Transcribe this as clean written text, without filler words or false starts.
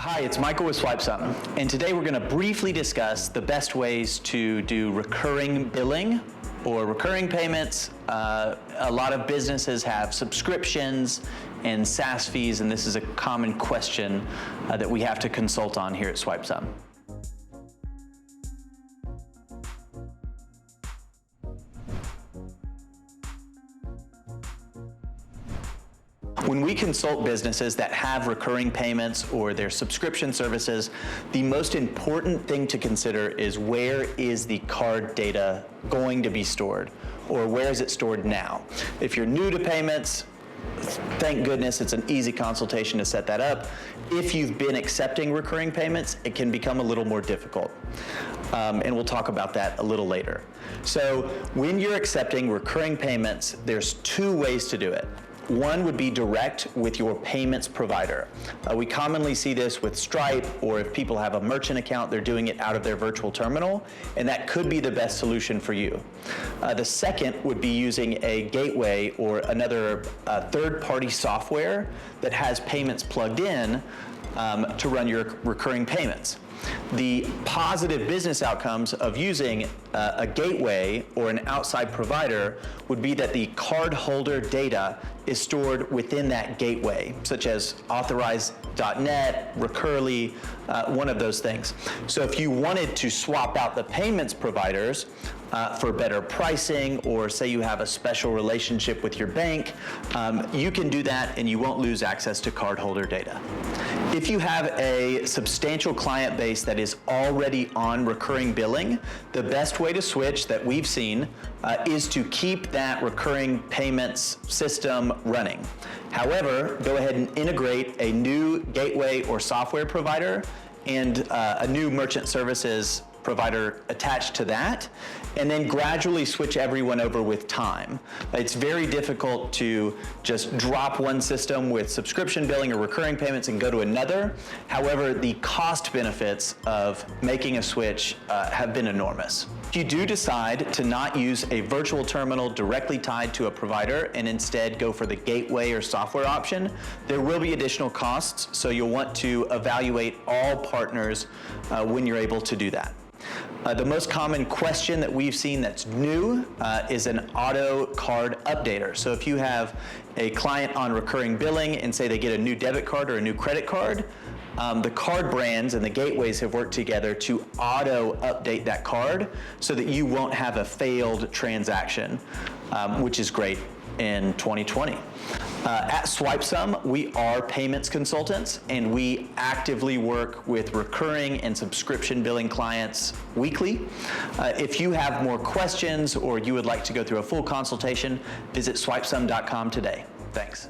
Hi, it's Michael with SwipeSum, and today we're going to briefly discuss the best ways to do recurring billing or recurring payments. A lot of businesses have subscriptions and SaaS fees, and this is a common question that we have to consult on here at SwipeSum. When we consult businesses that have recurring payments or their subscription services, the most important thing to consider is where is the card data going to be stored, or where is it stored now? If you're new to payments, thank goodness it's an easy consultation to set that up. If you've been accepting recurring payments, it can become a little more difficult. And we'll talk about that a little later. So when you're accepting recurring payments, there's two ways to do it. One would be direct with your payments provider. We commonly see this with Stripe, or if people have a merchant account, they're doing it out of their virtual terminal, and that could be the best solution for you. The second would be using a gateway or another third-party software that has payments plugged in to run your recurring payments. The positive business outcomes of using a gateway or an outside provider would be that the cardholder data is stored within that gateway, such as authorized.net, Recurly, one of those things. So if you wanted to swap out the payments providers for better pricing, or say you have a special relationship with your bank, you can do that and you won't lose access to cardholder data. If you have a substantial client base that is already on recurring billing, the best way to switch that we've seen is to keep that recurring payments system running. However, go ahead and integrate a new gateway or software provider and a new merchant services provider attached to that, and then gradually switch everyone over with time. It's very difficult to just drop one system with subscription billing or recurring payments and go to another. However, the cost benefits of making a switch have been enormous. If you do decide to not use a virtual terminal directly tied to a provider and instead go for the gateway or software option, there will be additional costs, so you'll want to evaluate all partners when you're able to do that. The most common question that we've seen that's new is an auto card updater. So if you have a client on recurring billing and say they get a new debit card or a new credit card, the card brands and the gateways have worked together to auto update that card so that you won't have a failed transaction, which is great in 2020. At SwipeSum, we are payments consultants, and we actively work with recurring and subscription billing clients weekly. If you have more questions or you would like to go through a full consultation, visit swipesum.com today. Thanks.